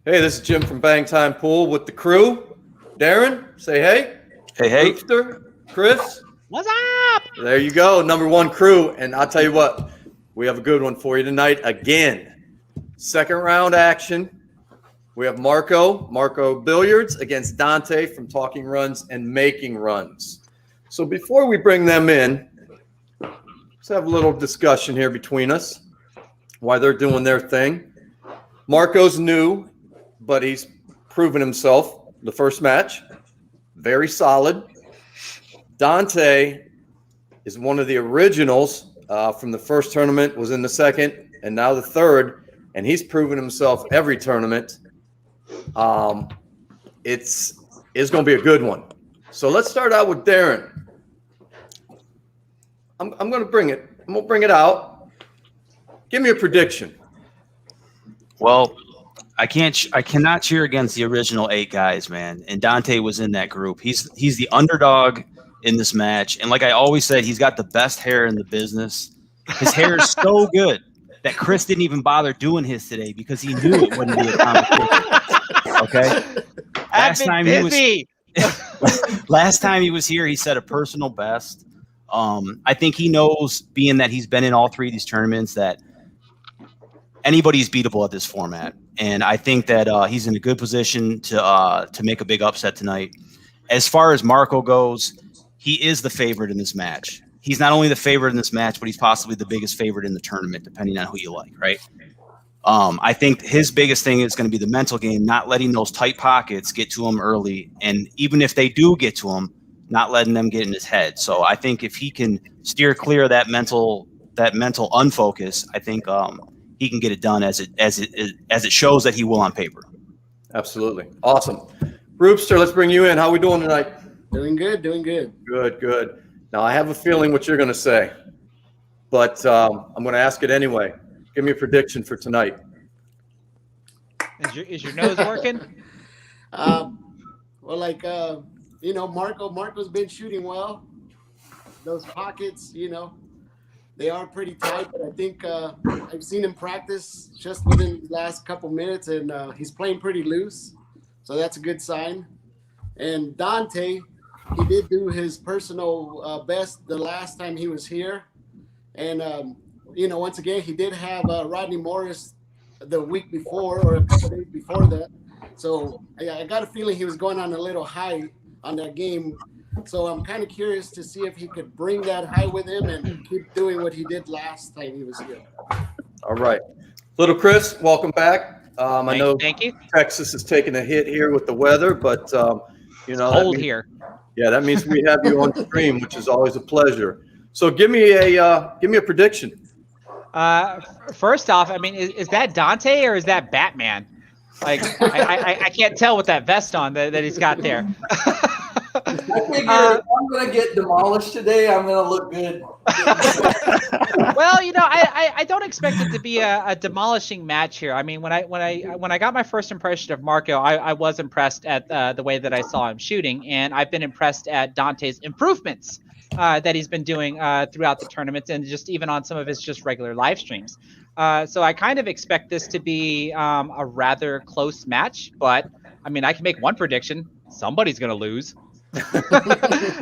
Hey, this is Jim from Bang Time Pool with the crew. Darren, say hey. Hey. Rooster, Chris. What's up? There you go, number one crew. And I'll tell you what, we have a good one for you tonight again. Second round action. We have Marko Billiards against Dante from Talking Runs and Making Runs. So before we bring them in, let's have a little discussion here between us, why they're doing their thing. Marko's new, but he's proven himself the first match. Very solid. Dante is one of the originals from the first tournament, was in the second, and now the third, and he's proven himself every tournament. It's going to be a good one. So let's start out with Darren. I'm going to bring it. I'm going to bring it out. Give me a prediction. Well, I cannot cheer against the original 8 guys, man. And Dante was in that group. He's the underdog in this match. And like I always said, he's got the best hair in the business. His hair is so good that Chris didn't even bother doing his today because he knew it wouldn't be a competition. Okay. Last time he was here, he set a personal best. I think he knows, being that he's been in all 3 of these tournaments, that anybody's beatable at this format. And I think that he's in a good position to make a big upset tonight. As far as Marko goes, he is the favorite in this match. He's not only the favorite in this match, but he's possibly the biggest favorite in the tournament, depending on who you like, right? I think his biggest thing is going to be the mental game, not letting those tight pockets get to him early. And even if they do get to him, not letting them get in his head. So I think if he can steer clear of that mental unfocus, I think he can get it done as it shows that he will on paper. Absolutely. Awesome. Rooster, let's bring you in. How are we doing tonight? Doing good. Good. Now, I have a feeling what you're going to say, but I'm going to ask it anyway. Give me a prediction for tonight. Is your nose working? Marko's been shooting well. Those pockets, they are pretty tight, but I think I've seen him practice just within the last couple minutes, and he's playing pretty loose, so that's a good sign. And Dante, he did do his personal best the last time he was here, and once again, he did have Rodney Morris the week before or a couple days before that, so I got a feeling he was going on a little high on that game. So I'm kind of curious to see if he could bring that high with him and keep doing what he did last time he was here. All right. Little Chris, welcome back. I know thank you. Texas is taking a hit here with the weather, but cold here. Yeah, that means we have you on stream, which is always a pleasure. So give me a prediction. First off, I mean, is that Dante or is that Batman? Like, I can't tell with that vest on that he's got there. I figure if I'm going to get demolished today, I'm going to look good. Well, I don't expect it to be a demolishing match here. I mean, when I got my first impression of Marko, I was impressed at the way that I saw him shooting, and I've been impressed at Dante's improvements that he's been doing throughout the tournament, and just even on some of his just regular live streams. So I kind of expect this to be a rather close match, but I mean, I can make one prediction: somebody's going to lose.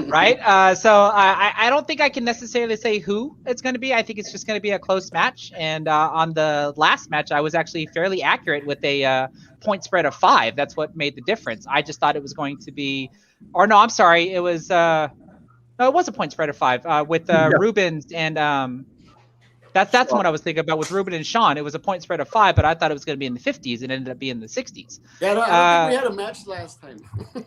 Right? So I don't think I can necessarily say who it's going to be. I think it's just going to be a close match. And on the last match, I was actually fairly accurate with a point spread of 5. That's what made the difference. I just thought it was going to be, or no, I'm sorry. It was, no, it was a point spread of 5 with Rubens and that's what I was thinking about with Ruben and Sean. It was a point spread of 5, but I thought it was going to be in the 50s. It ended up being in the 60s. Yeah, no, I don't think we had a match last time.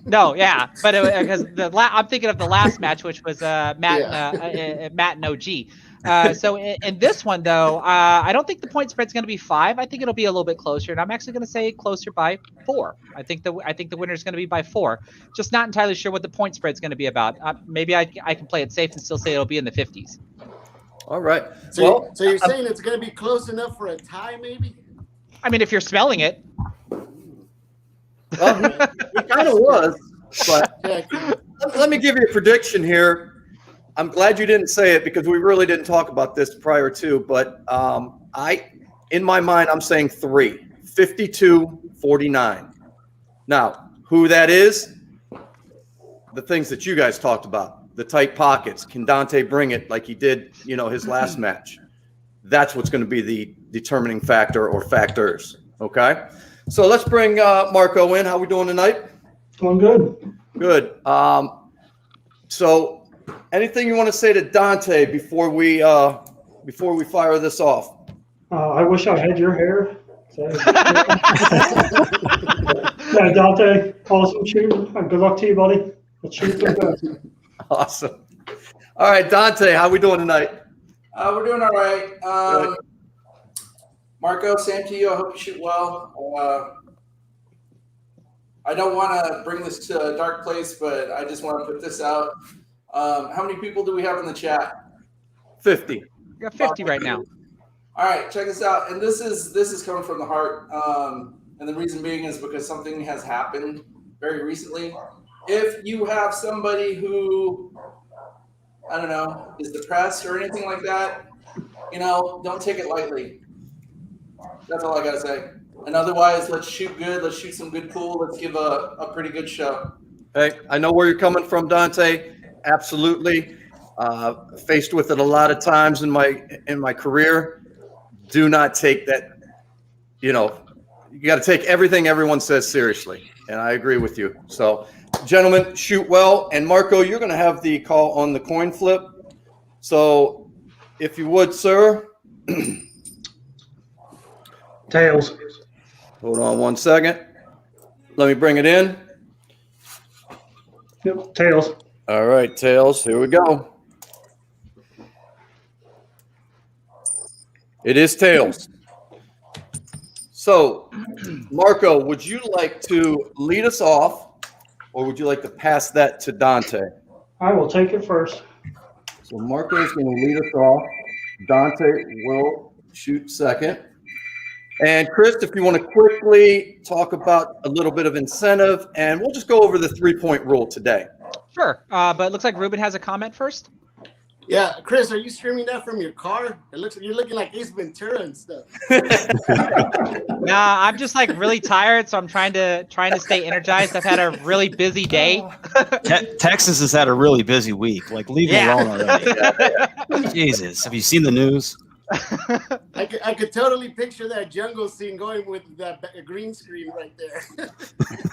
No, yeah, but because I'm thinking of the last match, which was Matt and OG. So in this one though, I don't think the point spread's going to be 5. I think it'll be a little bit closer, and I'm actually going to say closer by 4. I think the winner is going to be by 4. Just not entirely sure what the point spread's going to be about. Maybe I can play it safe and still say it'll be in the 50s. All right. So you're saying it's going to be close enough for a tie, maybe? I mean, if you're smelling it. Well, he kind of was, but let me give you a prediction here. I'm glad you didn't say it because we really didn't talk about this prior to, but in my mind, I'm saying 3 52-49. Now, who that is? The things that you guys talked about, the tight pockets. Can Dante bring it like he did, his last match? That's what's going to be the determining factor or factors. Okay. So let's bring Marko in. How we doing tonight? Doing good. Good. So anything you want to say to Dante before we fire this off? I wish I had your hair. So, yeah, Dante, awesome shooting. Good luck to you, buddy. Let's shoot some good. Awesome. All right, Dante, how we doing tonight? We're doing all right. Marko, same to you. I hope you shoot well. I don't want to bring this to a dark place, but I just want to put this out. How many people do we have in the chat? 50. We got 50 right now. All right, check this out. And this is coming from the heart. And the reason being is because something has happened very recently. If you have somebody who, I don't know, is depressed or anything like that, don't take it lightly. That's all I got to say. And otherwise, let's shoot good. Let's shoot some good pool. Let's give a pretty good show. Hey, I know where you're coming from, Dante. Absolutely. Faced with it a lot of times in my career. Do not take that, you got to take everything everyone says seriously. And I agree with you. So, gentlemen, shoot well. And Marko, you're going to have the call on the coin flip. So, if you would, sir. Tails. Hold on one second. Let me bring it in. Yep, tails. All right, tails. Here we go. It is tails. So, Marko, would you like to lead us off, or would you like to pass that to Dante? I will take it first. So Marko is going to lead us off. Dante will shoot second. And Chris, if you want to quickly talk about a little bit of incentive, and we'll just go over the 3-point rule today. Sure. But it looks like Ruben has a comment first. Yeah, Chris, are you streaming that from your car? It looks like you're looking like Ace Ventura and stuff. Nah, I'm just like really tired, so I'm trying to stay energized. I've had a really busy day. Texas has had a really busy week. Like, leave me Yeah. alone already. Jesus, have you seen the news? I could totally picture that jungle scene going with that green screen right there.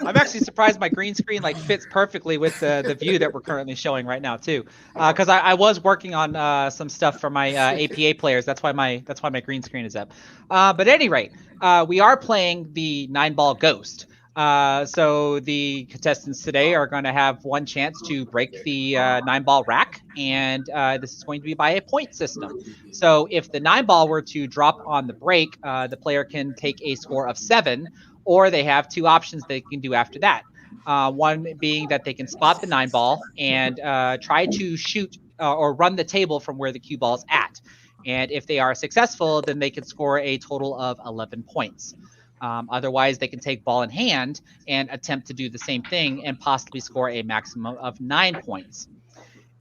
I'm actually surprised my green screen like fits perfectly with the view that we're currently showing right now too. Because I was working on some stuff for my APA players. That's why my green screen is up. But at any rate, we are playing the 9-ball ghost. So the contestants today are going to have one chance to break the 9-ball rack, and this is going to be by a point system. So if the 9-ball were to drop on the break, the player can take a score of 7, or they have two options they can do after that. One being that they can spot the 9-ball and try to shoot or run the table from where the cue ball is at. And if they are successful, then they can score a total of 11 points. Otherwise, they can take ball in hand and attempt to do the same thing and possibly score a maximum of 9 points.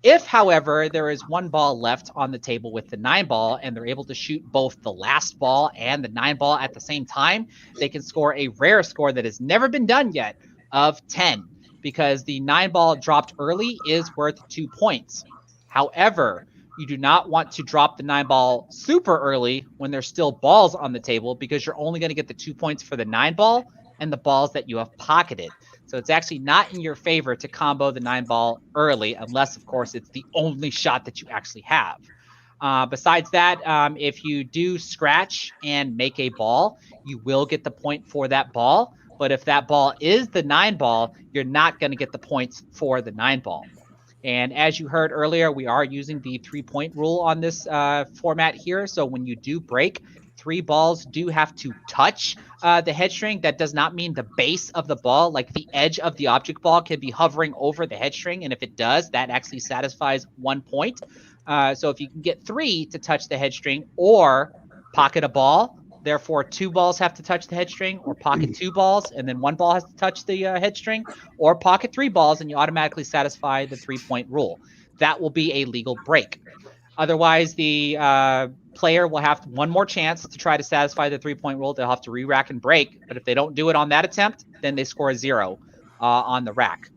If, however, there is one ball left on the table with the 9-ball and they're able to shoot both the last ball and the 9-ball at the same time, they can score a rare score that has never been done yet of 10, because the 9-ball dropped early is worth 2 points. However, you do not want to drop the 9-ball super early when there's still balls on the table, because you're only going to get the 2 points for the 9-ball and the balls that you have pocketed. So it's actually not in your favor to combo the 9-ball early, unless, of course, it's the only shot that you actually have. Besides that, if you do scratch and make a ball, you will get the point for that ball. But if that ball is the 9-ball, you're not going to get the points for the 9-ball. And as you heard earlier, we are using the 3-point rule on this format here. So when you do break, 3 balls do have to touch the head string. That does not mean the base of the ball, like the edge of the object ball can be hovering over the head string. And if it does, that actually satisfies 1 point. So if you can get 3 to touch the head string or pocket a ball, therefore 2 balls have to touch the head string, or pocket 2 balls and then 1 ball has to touch the head string, or pocket 3 balls and you automatically satisfy the 3-point rule. That will be a legal break. Otherwise, the player will have one more chance to try to satisfy the 3-point rule. They'll have to re-rack and break. But if they don't do it on that attempt, then they score a 0 on the rack.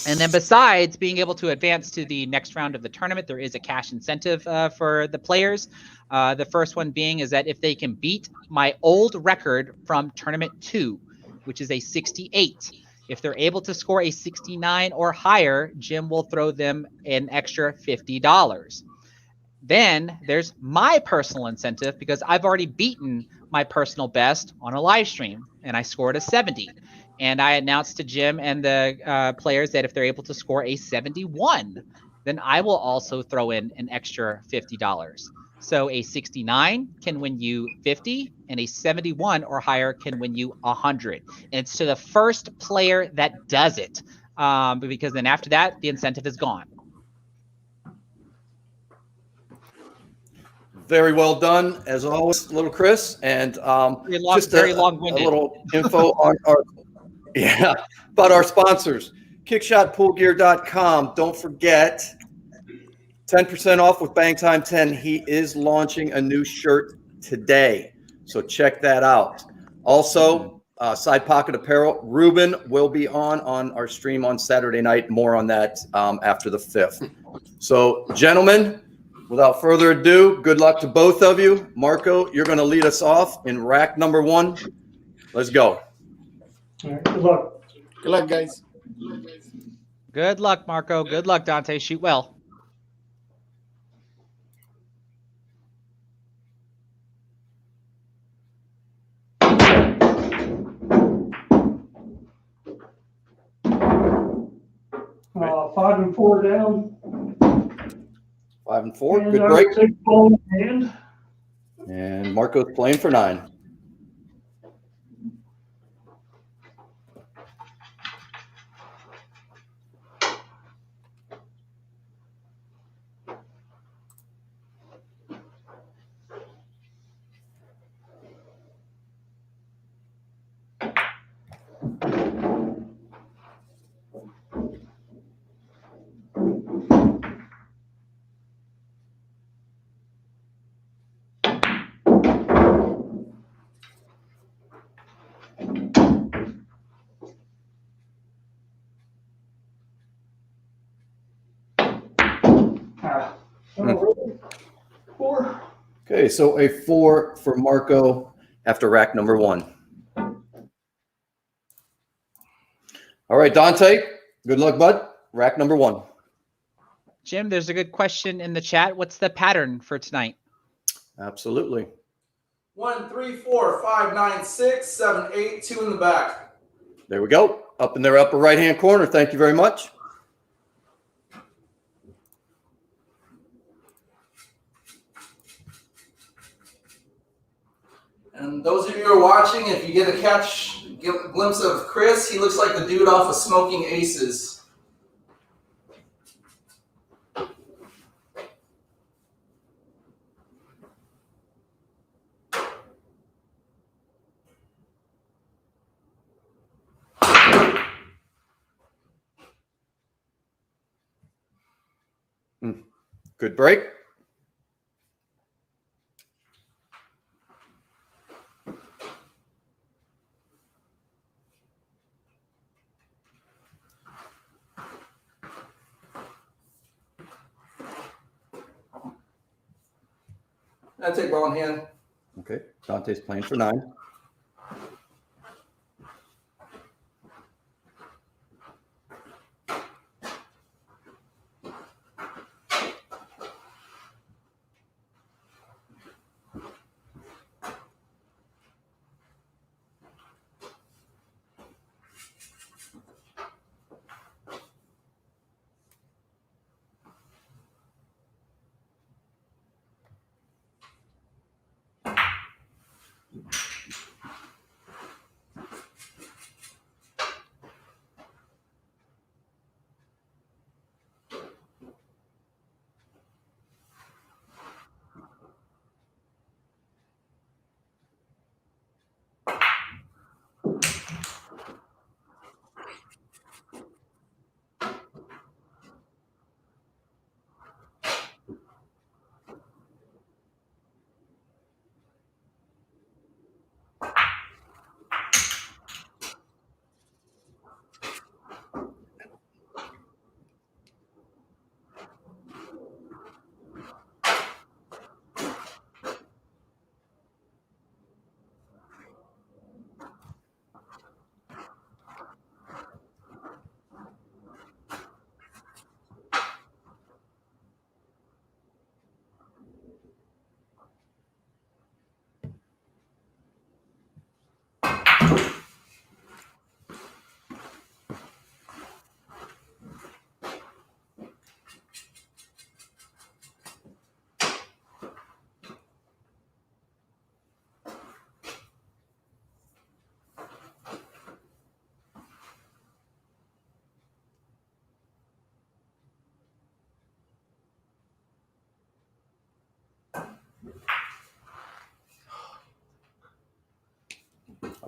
And then besides being able to advance to the next round of the tournament, there is a cash incentive for the players. The first one being is that if they can beat my old record from tournament 2, which is a 68, if they're able to score a 69 or higher, Jim will throw them an extra $50. Then there's my personal incentive because I've already beaten my personal best on a live stream and I scored a 70. And I announced to Jim and the players that if they're able to score a 71, then I will also throw in an extra $50. So a 69 can win you 50 and a 71 or higher can win you 100. And it's to the first player that does it because then after that, the incentive is gone. Very well done, as always, little Chris. And just very long-winded. a little info on about our sponsors. Kickshotpoolgear.com. Don't forget, 10% off with Bang Time 10. He is launching a new shirt today, so check that out. Also, Side Pocket Apparel. Ruben will be on our stream on Saturday night. More on that after the 5th. So, gentlemen, without further ado, good luck to both of you. Marko, you're going to lead us off in rack number 1. Let's go. All right, good luck. Good luck, guys. Good luck, Marko. Good luck, Dante. Shoot well. Uh, 5 and 4 down. 5 and 4. And Good I break. will take ball in hand. And Marko's playing for 9. Oh, 4. Okay, so a 4 for Marko after rack number 1. All right, Dante, good luck, bud. Rack number 1. Jim, there's a good question in the chat. What's the pattern for tonight? Absolutely. 1, 3, 4, 5, 9, 6, 7, 8, 2 in the back. There we go. Up in their upper right-hand corner. Thank you very much. And those of you who are watching, if you get a glimpse of Chris, he looks like the dude off of Smoking Aces. Good break. I take ball in hand. Okay, Dante's playing for 9.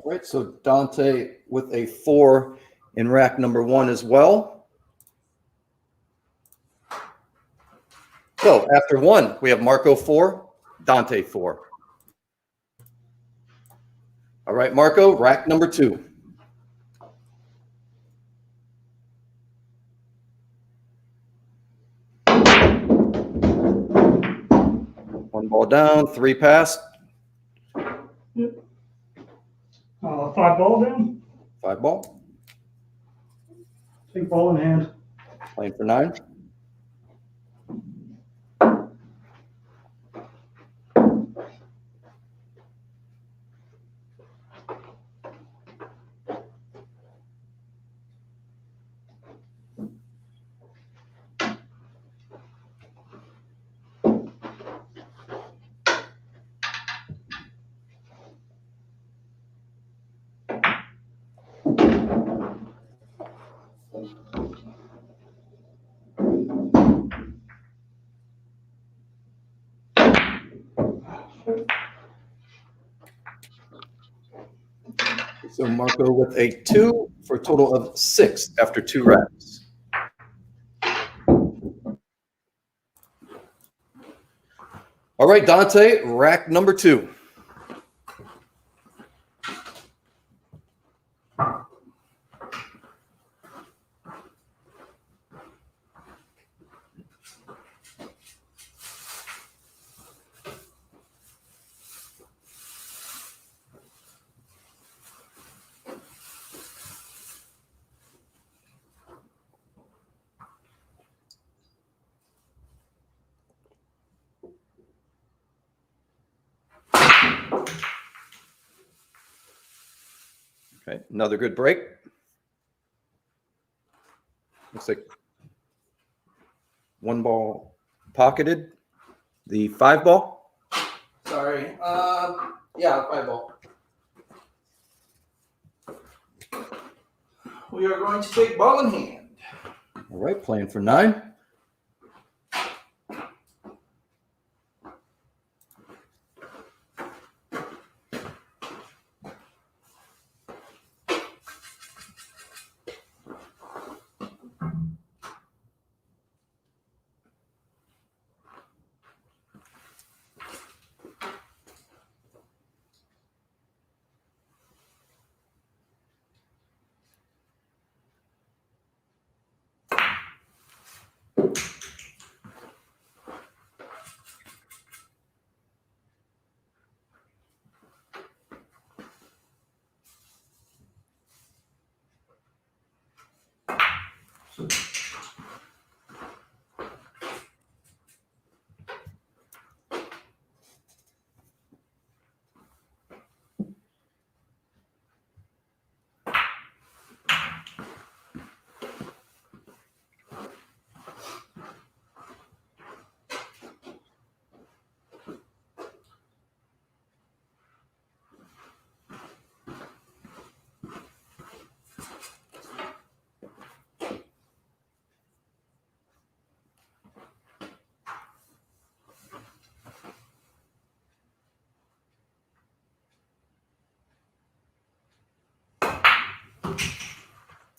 All right, so Dante with a 4 in rack number 1 as well. So after 1, we have Marko 4, Dante 4. All right, Marko, rack number 2. One ball down, 3 passed. 5 ball then. 5 ball. Big ball in hand. Playing for 9. So Marko with a 2 for a total of 6 after 2 racks. All right, Dante, rack number 2. Okay, another good break. Looks like 1 ball pocketed. The 5 ball. Sorry. Yeah, 5 ball. We are going to take ball in hand. All right, playing for 9.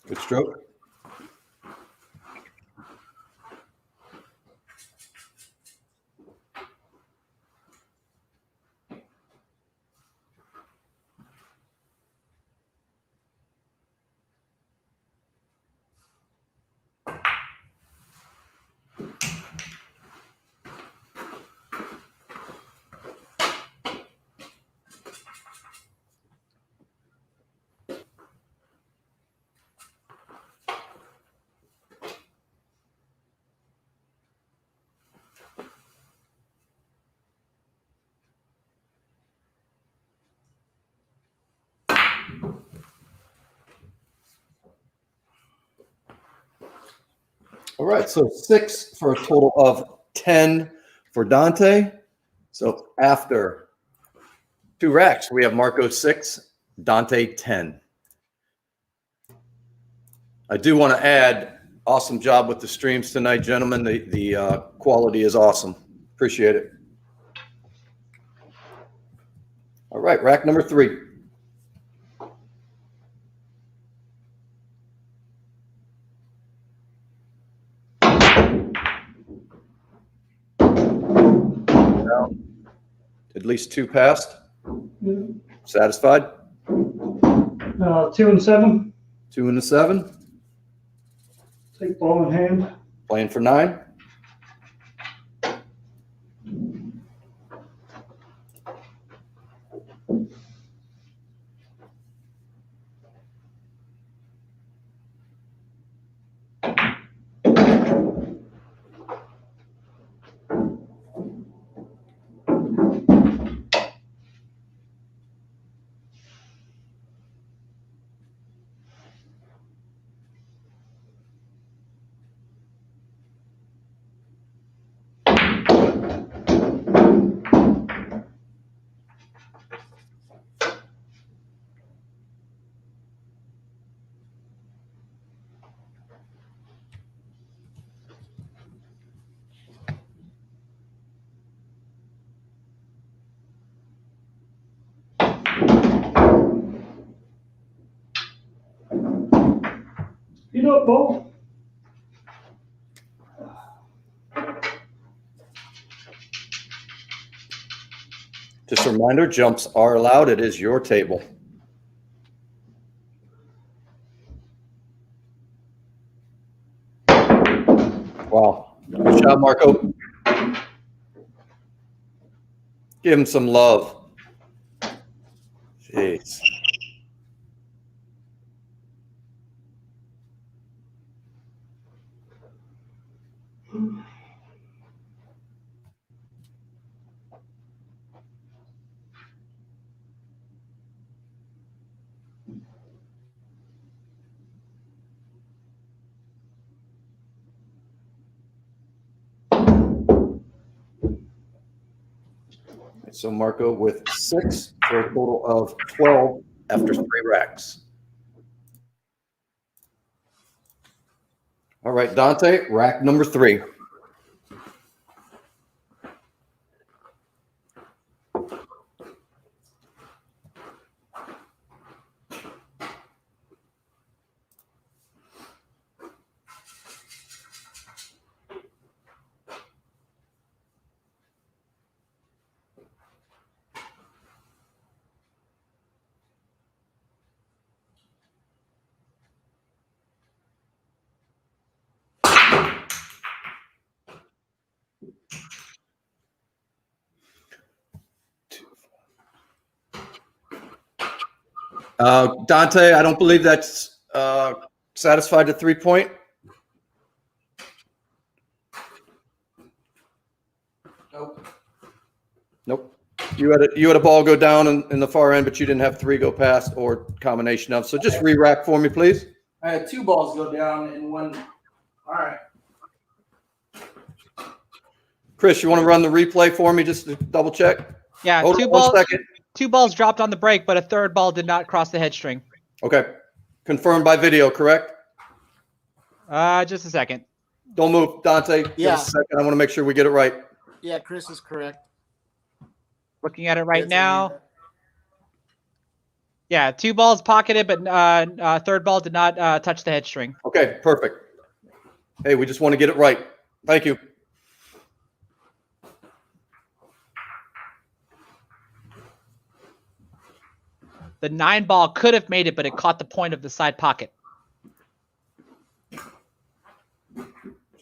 Good stroke. All right, so 6 for a total of 10 for Dante. So after 2 racks, we have Marko 6, Dante 10. I do want to add, awesome job with the streams tonight, gentlemen. The quality is awesome. Appreciate it. All right, rack number 3. At least 2 passed. Yeah. Satisfied? 2 and 7. 2 and a 7. Take ball in hand. Playing for 9. Beat up, ball. Just a reminder, jumps are allowed. It is your table. Wow. Good shot, Marco. Give him some love. Jeez. So Marco with 6 for a total of 12 after 3 racks. All right, Dante, rack number 3. Dante, I don't believe that's satisfied to 3-point. Nope. Nope. You had a ball go down in the far end, but you didn't have 3 go past or combination of. So just re-rack for me, please. I had 2 balls go down and 1. All right. Chris, you want to run the replay for me just to double check? Yeah, Hold two on 1 balls. second. 2 balls dropped on the break, but a third ball did not cross the head string. Okay. Confirmed by video, correct? Just a second. Don't move, Dante. Give Yeah. us a second. I want to make sure we get it right. Yeah, Chris is correct. Looking at it right It's a now. read. Yeah, 2 balls pocketed, but third ball did not touch the head string. Okay, perfect. Hey, we just want to get it right. Thank you. The 9 ball could have made it, but it caught the point of the side pocket.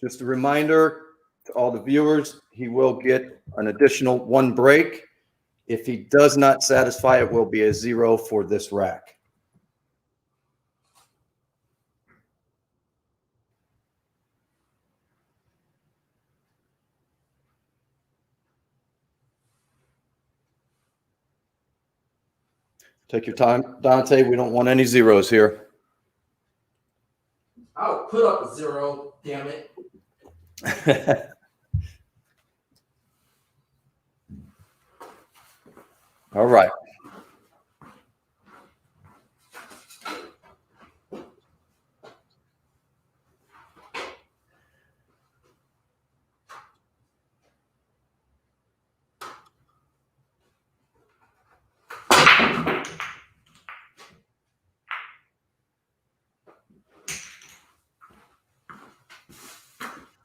Just a reminder to all the viewers, he will get an additional 1 break. If he does not satisfy, it will be a 0 for this rack. Take your time, Dante. We don't want any zeros here. I'll put up a 0. Damn it. All right.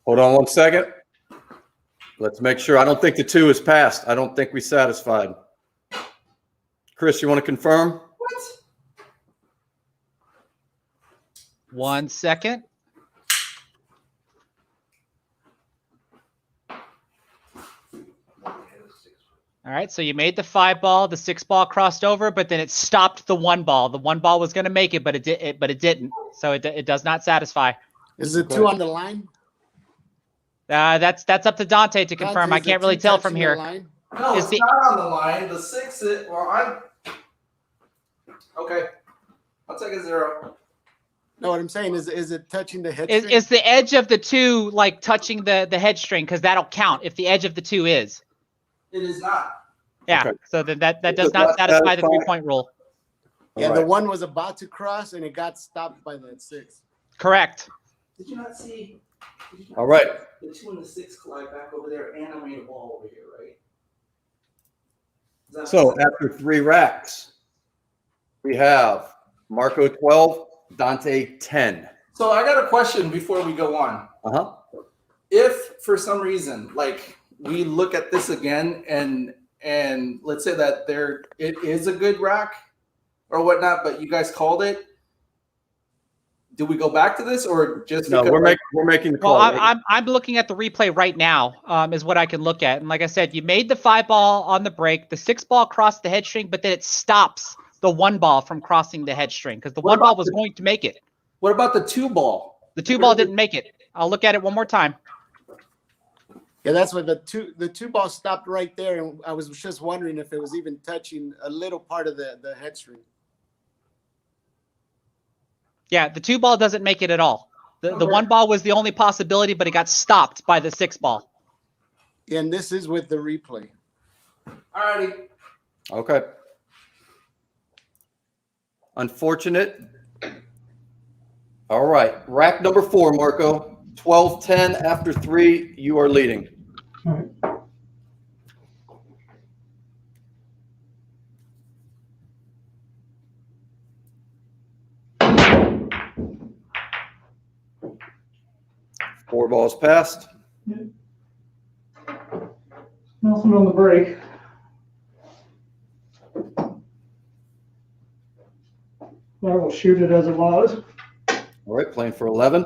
Hold on 1 second. Let's make sure. I don't think the 2 is passed. I don't think we satisfied. Chris, you want to confirm? What? 1 second. All right, so you made the 5 ball, the 6 ball crossed over, but then it stopped the 1 ball. The 1 ball was going to make it, but it didn't. So it does not satisfy. Is the 2 on the line? That's up to Dante to confirm. Dante, I is the can't really 2 tell from touching the here. line? No, Is it's the- not on the line. The 6 is, okay. I'll take a 0. No, what I'm saying is it touching the head? Is the edge of the 2 like touching the head string? Because that'll count if the edge of the 2 is. It is not. Yeah. Okay. So then that does Does not not satisfy the satisfy. 3-point rule. Yeah, All the right. 1 was about to cross and it got stopped by the 6. Correct. Did you not see? All right. The 2 and the 6 collide back over there, and I made a ball over here, right? Is that So what- after 3 racks, we have Marco 12, Dante 10. So I got a question before we go on. Uh-huh. If for some reason, like we look at this again and let's say that it is a good rack or whatnot, but you guys called it, do we go back to this or just No, because, we're making the Well, call. I'm looking at the replay right now. Is what I can look at. And like I said, you made the 5 ball on the break. The 6 ball crossed the head string, but then it stops the 1 ball from crossing the head string because the What 1 ball about was the- going to make it. what about the 2 ball? The 2 ball didn't make it. I'll look at it one more time. Yeah, that's what the two ball stopped right there, and I was just wondering if it was even touching a little part of the head string. Yeah, the 2 ball doesn't make it at all. The 1 ball was the only possibility, but it got stopped by the 6 ball. And this is with the replay. Alrighty. Okay. Unfortunate. All right. Rack number 4, Marco. 12-10 after 3. You are leading. All right. Four balls passed. Nothing on the break. I will shoot it as it was. All right. Playing for 11.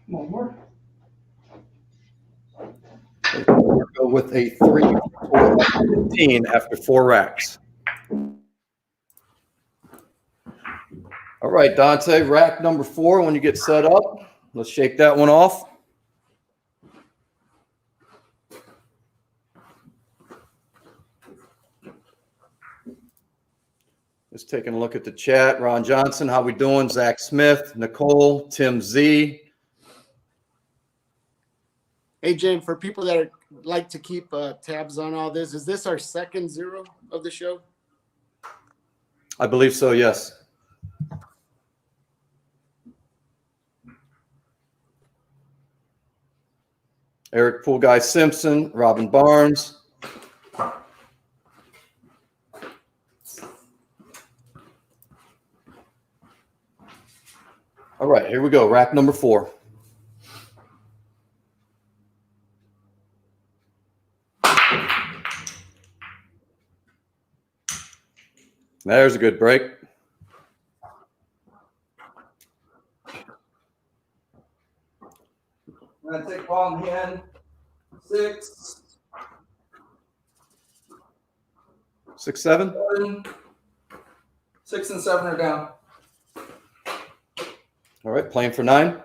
One more. Marco with a 3-4-15 after 4 racks. All right, Dante, rack number 4. When you get set up, let's shake that one off. Just taking a look at the chat. Ron Johnson, how we doing? Zach Smith, Nicole, Tim Z. Hey, Jane, for people that like to keep tabs on all this, is this our second 0 of the show? I believe so, yes. Eric Pool Guy Simpson, Robin Barnes. All right, here we go. Rack number 4. There's a good break. I'm gonna take ball in hand. 6, 6, 7. 7. 6 and 7 are down. All right, playing for 9.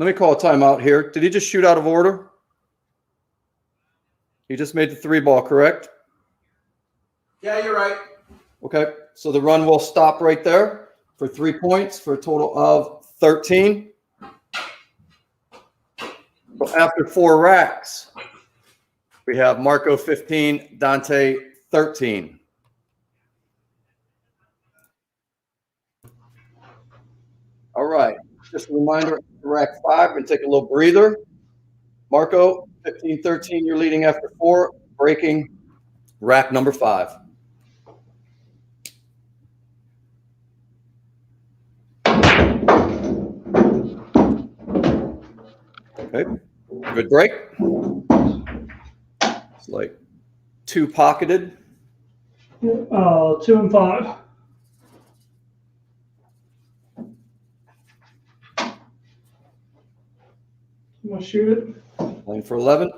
Let me call a timeout here. Did he just shoot out of order? He just made the 3-ball, correct? Yeah, you're right. Okay, so the run will stop right there for 3 points for a total of 13. So after 4 racks, we have Marko 15, Dante 13. All right, just a reminder, rack 5, we're going to take a little breather. Marko, 15-13, you're leading after 4, breaking rack number 5. Okay, good break. It's like 2 pocketed. 2 and 5. I'm gonna shoot it. Playing for 11.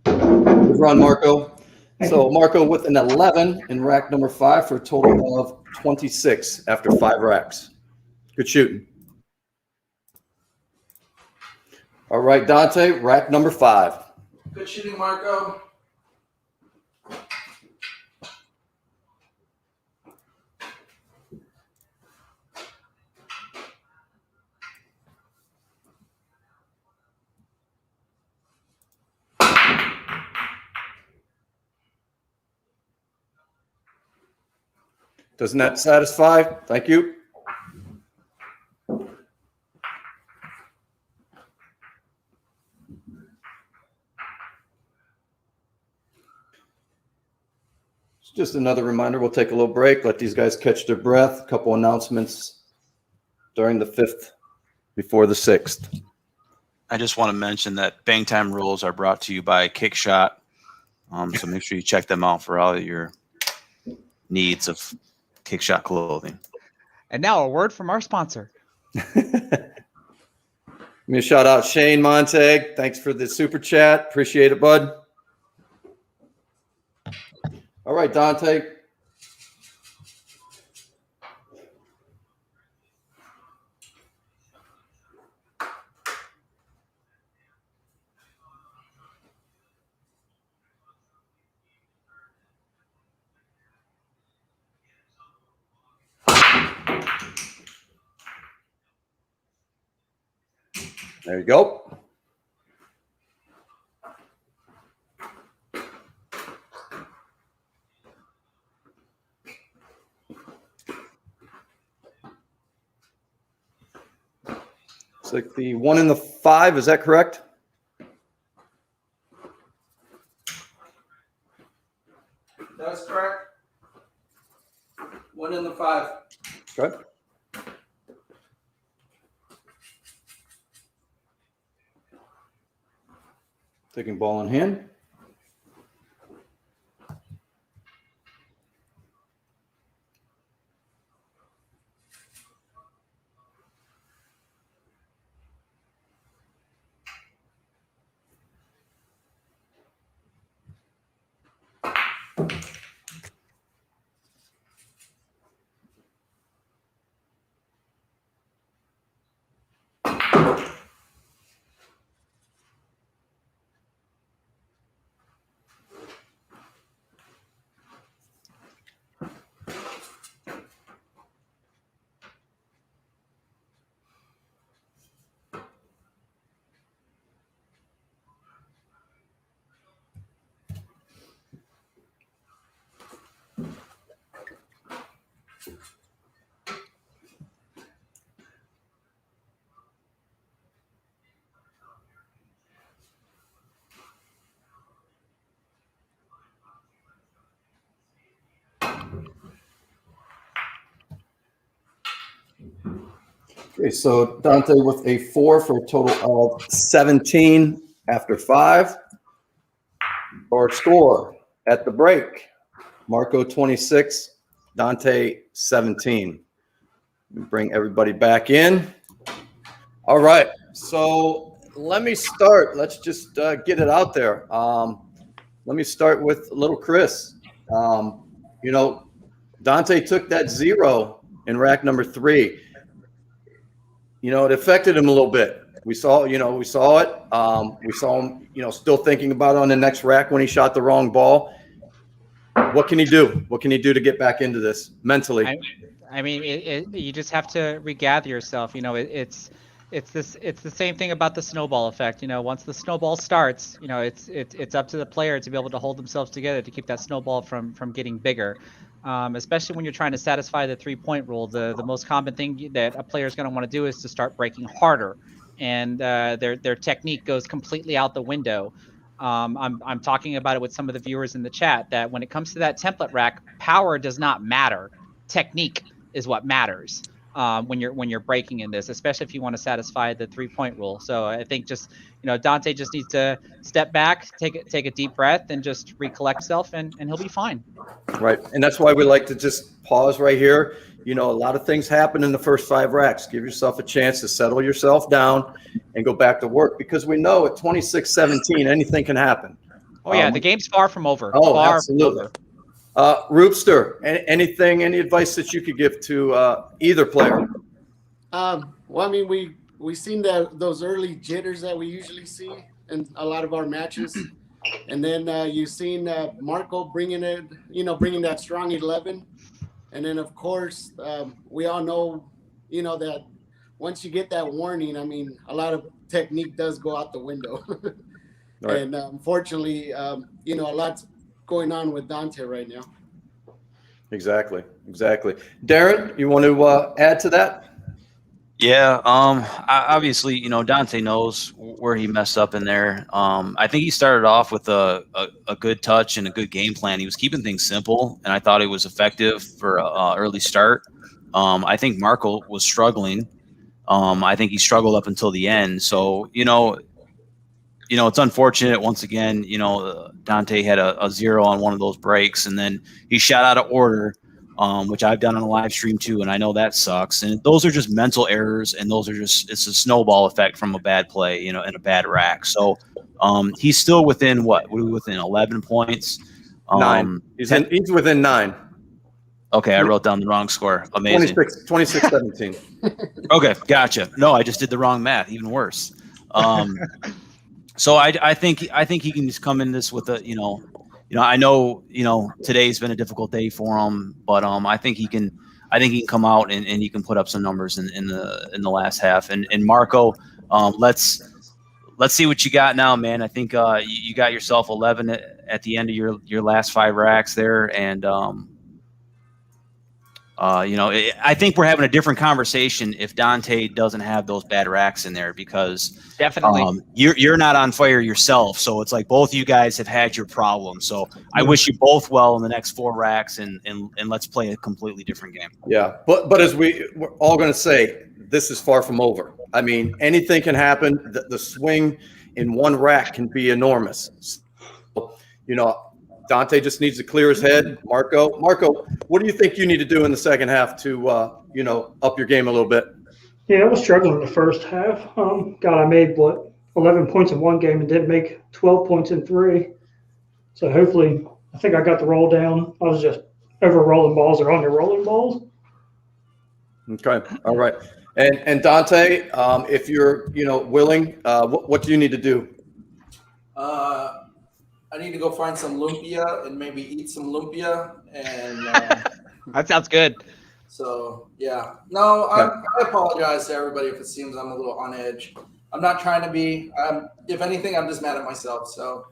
Good run, Marko. So Marko with an 11 in rack number 5 for a total of 26 after 5 racks. Good shooting. All right, Dante, rack number 5. Good shooting, Marko. Doesn't that satisfy? Thank you. Just another reminder, we'll take a little break, let these guys catch their breath. A couple announcements during the 5th before the 6th. I just want to mention that Bang Time rules are brought to you by Kickshot. So make sure you check them out for all of your needs of Kickshot clothing. And now a word from our sponsor. Give me a shout out, Shane Montag. Thanks for the super chat. Appreciate it, bud. All right, Dante. There you go. It's like the 1 and the 5, is that correct? That's correct. 1 in the 5. Okay. Taking ball in hand. Okay, so Dante with a 4 for a total of 17 after 5. Our score at the break: Marko 26, Dante 17. Bring everybody back in. All right, so let me start. Let's just get it out there. Let me start with little Chris. Dante took that 0 in rack number 3. It affected him a little bit. We saw it. We saw him, still thinking about it on the next rack when he shot the wrong ball. What can he do? What can he do to get back into this mentally? I mean, you just have to regather yourself. It's the same thing about the snowball effect. Once the snowball starts, it's up to the player to be able to hold themselves together to keep that snowball from getting bigger. Especially when you're trying to satisfy the 3-point rule, the most common thing that a player is going to want to do is to start breaking harder, and their technique goes completely out the window. I'm talking about it with some of the viewers in the chat that when it comes to that template rack, power does not matter. Technique is what matters when you're breaking in this, especially if you want to satisfy the 3-point rule. So I think just Dante just needs to step back, take a deep breath, and just recollect himself, and he'll be fine. Right, and that's why we like to just pause right here. A lot of things happen in the first 5 racks. Give yourself a chance to settle yourself down and go back to work, because we know at 26-17 anything can happen. Oh yeah, the game's far from over. Oh, far absolutely. From over. Roopster, any advice that you could give to either player? Well, I mean, we seen those early jitters that we usually see in a lot of our matches, and then you've seen Marko bringing that strong 11, and then of course we all know, that once you get that warning, I mean, a lot of technique does go out the window, right. And unfortunately, a lot's going on with Dante right now. Exactly. Darren, you want to add to that? Yeah. Obviously, Dante knows where he messed up in there. I think he started off with a good touch and a good game plan. He was keeping things simple, and I thought it was effective for an early start. I think Marko was struggling. I think he struggled up until the end. So, it's unfortunate. Once again, Dante had a 0 on one of those breaks, and then he shot out of order, which I've done on a live stream too, and I know that sucks. And those are just mental errors, and it's a snowball effect from a bad play, and a bad rack. So he's still within what are we within 11 points? 9. He's within 9. Okay, I wrote down the wrong score. Amazing. 26-17. Okay, gotcha. No, I just did the wrong math. Even worse. So I think he can just come in this with a I know today's been a difficult day for him, but I think he can come out and he can put up some numbers in the last half. And Marko, let's see what you got now, man. I think you got yourself 11 at the end of your last 5 racks there, and I think we're having a different conversation if Dante doesn't have those bad racks in there, because definitely you're not on fire yourself. So it's like both you guys have had your problems. So I wish you both well in the next 4 racks, and let's play a completely different game. Yeah, but as we're all going to say, this is far from over. I mean, anything can happen. The swing in one rack can be enormous. So, Dante just needs to clear his head. Marko, what do you think you need to do in the second half to, up your game a little bit? Yeah, I was struggling in the first half. I made 11 points in one game and didn't make 12 points in 3. So hopefully, I think I got the roll down. I was just over rolling balls or under rolling balls. Okay, all right. And Dante, if you're willing, what do you need to do? I need to go find some lumpia and maybe eat some lumpia, and that sounds good. So yeah, no, I apologize to everybody if it seems I'm a little on edge. I'm not trying to be. If anything, I'm just mad at myself. So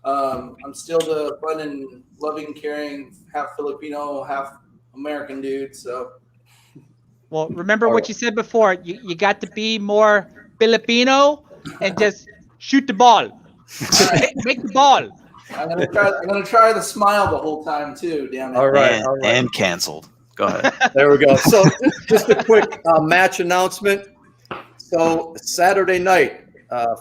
I'm still the fun and loving, caring, half Filipino, half American dude. So. Well, remember what you said before. You got to be more Filipino and just shoot the ball. Make the ball. I'm gonna try to smile the whole time too. Damn it! All right. And canceled. Go ahead. There we go. So just a quick match announcement. So Saturday night,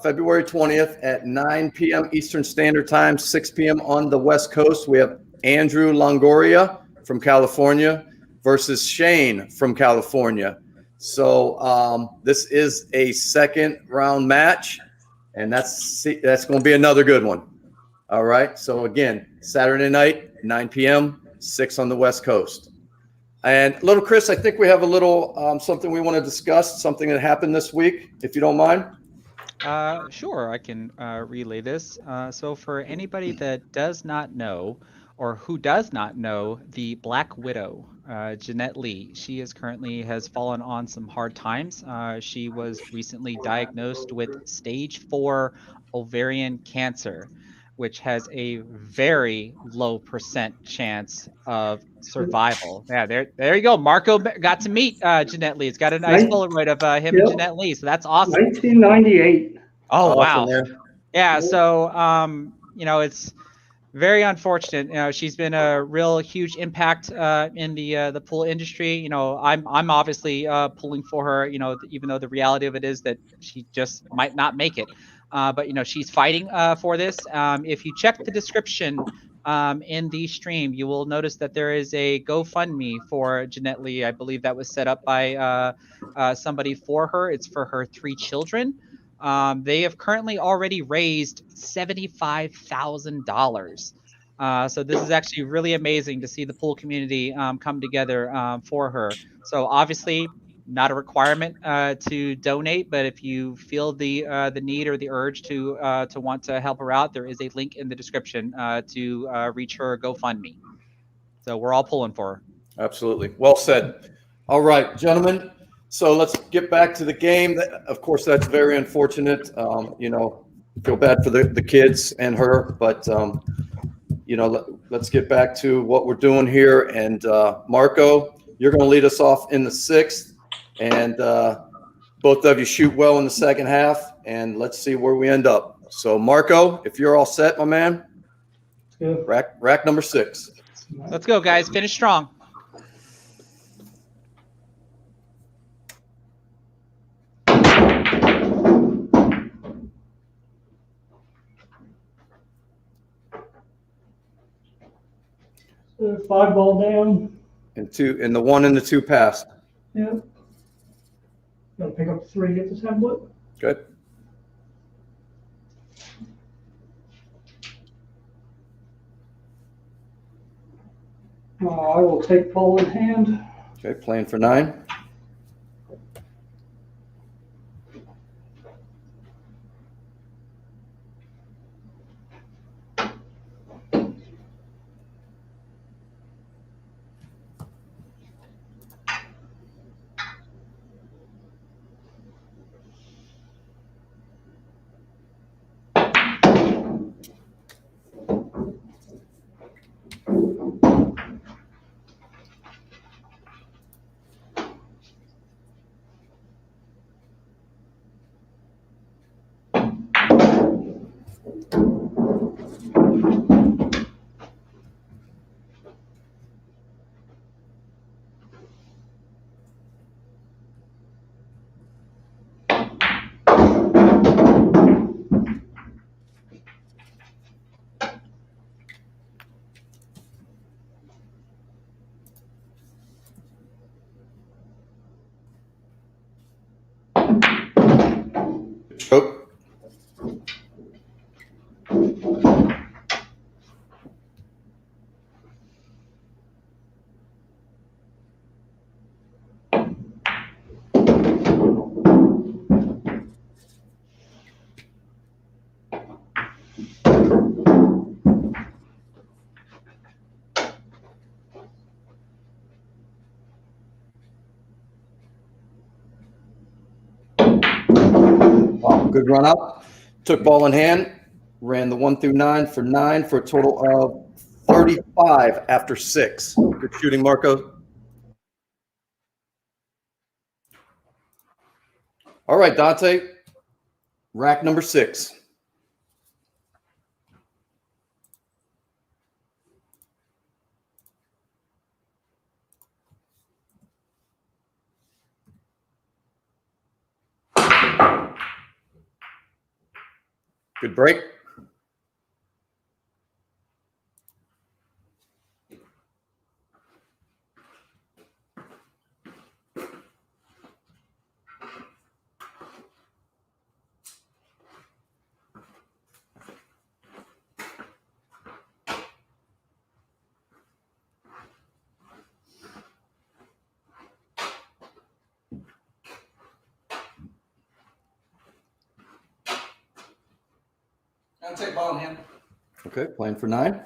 February 20th at 9 p.m. Eastern Standard Time, 6 p.m. on the West Coast, we have Andrew Longoria from California versus Shane from California. So this is a second round match, and that's going to be another good one. All right. So again, Saturday night, 9 p.m., 6 on the West Coast. And little Chris, I think we have a little something we want to discuss, something that happened this week, if you don't mind. Sure, I can relay this. So for anybody that does not know, or who does not know, the Black Widow, Jeanette Lee, she is currently has fallen on some hard times. She was recently diagnosed with stage 4 ovarian cancer, which has a very low percent chance of survival. Yeah, there you go. Marco got to meet Jeanette Lee. It's got a nice Polaroid of him and Yep. Jeanette Lee, so that's awesome. 1998. Oh Awesome, wow. man. Yeah, so it's very unfortunate. She's been a real huge impact in the pool industry. I'm obviously pulling for her. Even though the reality of it is that she just might not make it. But she's fighting for this. If you check the description in the stream, you will notice that there is a GoFundMe for Jeanette Lee. I believe that was set up by somebody for her. It's for her 3 children. They have currently already raised $75,000. So this is actually really amazing to see the pool community come together for her. So obviously, not a requirement to donate, but if you feel the need or the urge to want to help her out, there is a link in the description to reach her GoFundMe. So we're all pulling for her. Absolutely. Well said. All right, gentlemen. So let's get back to the game. Of course, that's very unfortunate. Feel bad for the kids and her, but let's get back to what we're doing here. And Marco, you're going to lead us off in the 6th, and both of you shoot well in the second half, and let's see where we end up. So Marco, if you're all set, my man, rack number 6. Let's go, guys. Finish strong. So 5 ball down. And the 1 and the 2 pass. Yeah. Gotta pick up 3 at the tablet. Good. I will take ball in hand. Okay, playing for 9. Choke. Wow, good run up. Took ball in hand, ran the 1 through 9 for 9 for a total of 35 after 6. Good shooting, Marco. All right, Dante, rack number 6. Good break. I'll take ball in hand. Okay, playing for 9.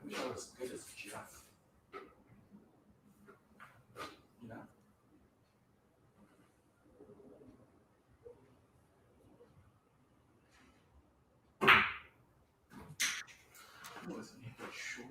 You're as good as Jeff. You know? I wasn't even sure.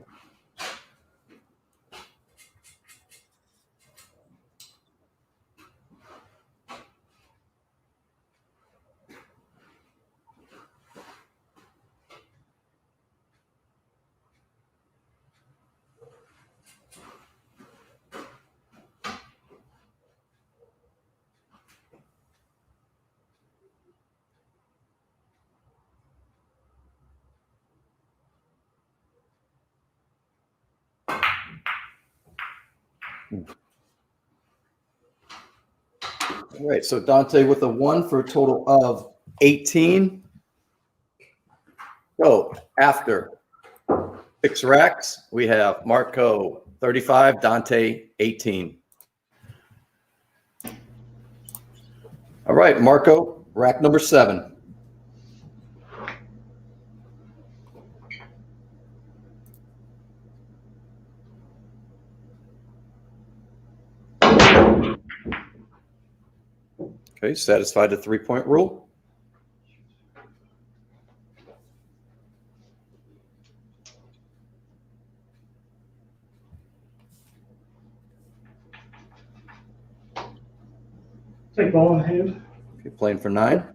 All right, so Dante with a 1 for a total of 18. So after 6 racks, we have Marco 35, Dante 18. All right, Marco, rack number 7. Okay, satisfied the 3-point rule. Take ball in hand. Okay, playing for 9.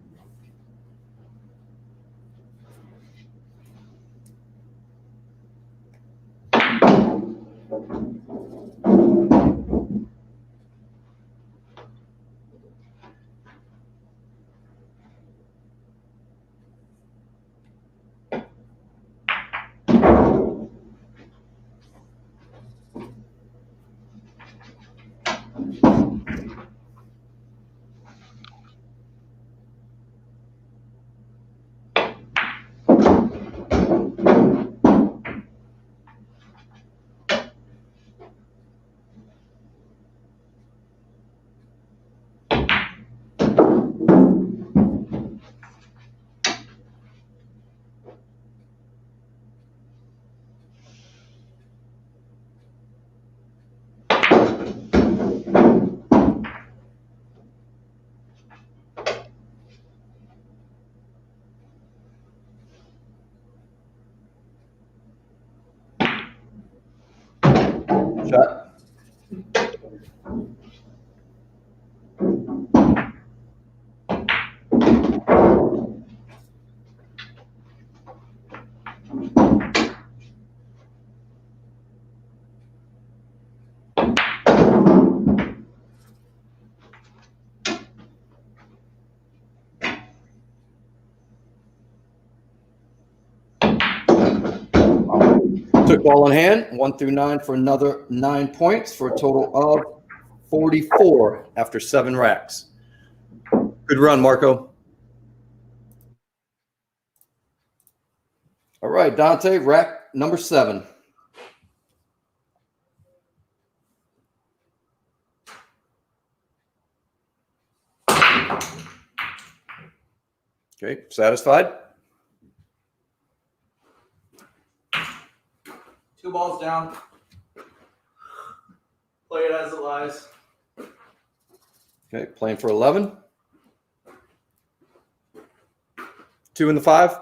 Shot. Took ball in hand, 1 through 9 for another 9 points for a total of 44 after 7 racks. Good run, Marco. All right, Dante, rack number 7. Okay, satisfied? 2 balls down. Play it as it lies. Okay, playing for 11. 2 in the 5.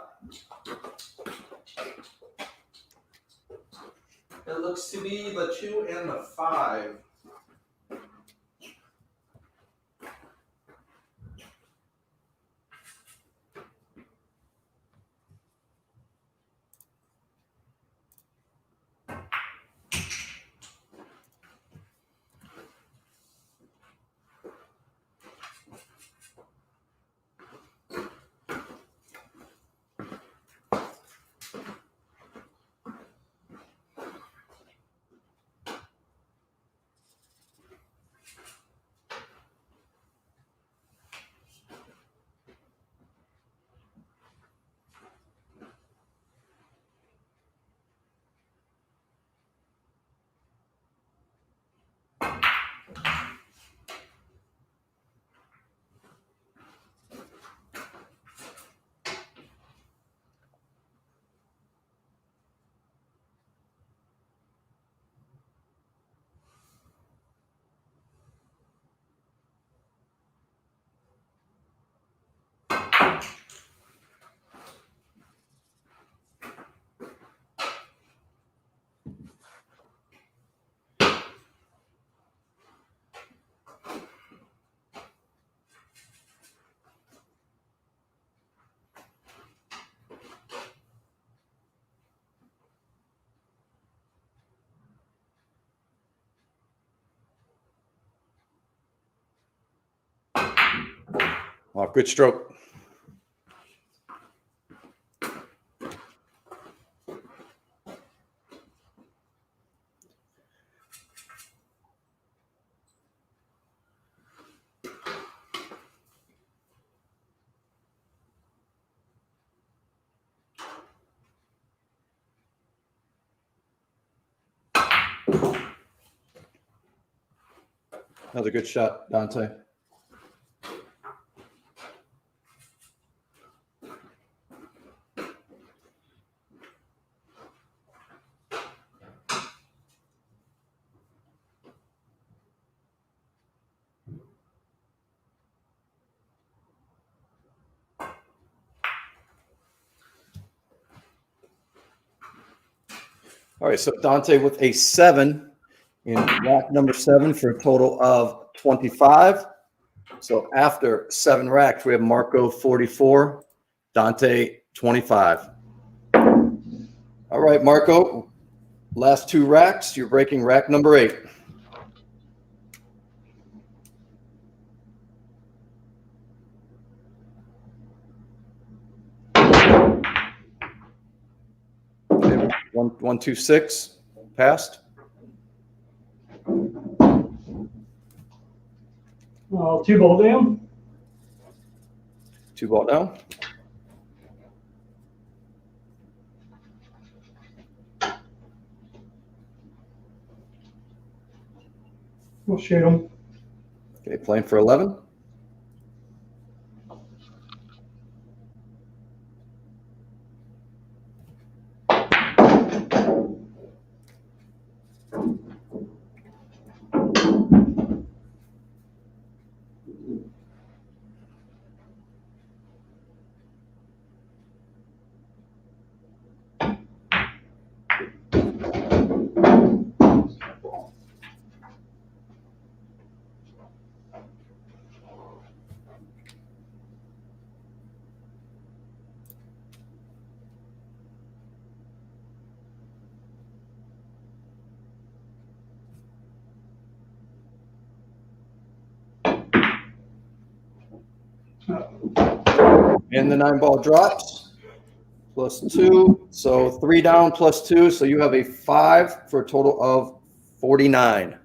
It It looks to be the 2 and the 5. Oh, good stroke. Another good shot, Dante. All right, so Dante with a 7 in rack number 7 for a total of 25. So after 7 racks, we have Marko 44, Dante 25. All right, Marko, last 2 racks. You're breaking rack number 8. Okay, 126 passed. 2 ball down. 2 ball down. We'll shoot him. Okay, playing for 11. And the 9 ball drops, plus 2. So 3 down plus 2. So you have a 5 for a total of 49.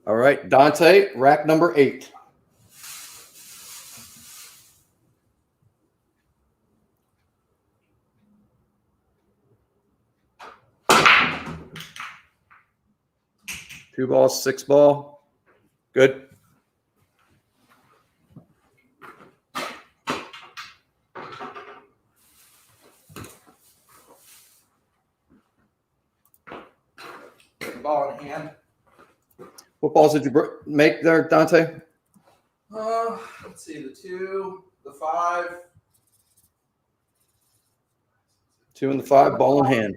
All right, Dante, rack number 8. Two balls, 6 ball. Good. Ball in hand. What balls did you make there, Dante? Let's see, the 2, the 5. 2 and the 5, ball in hand.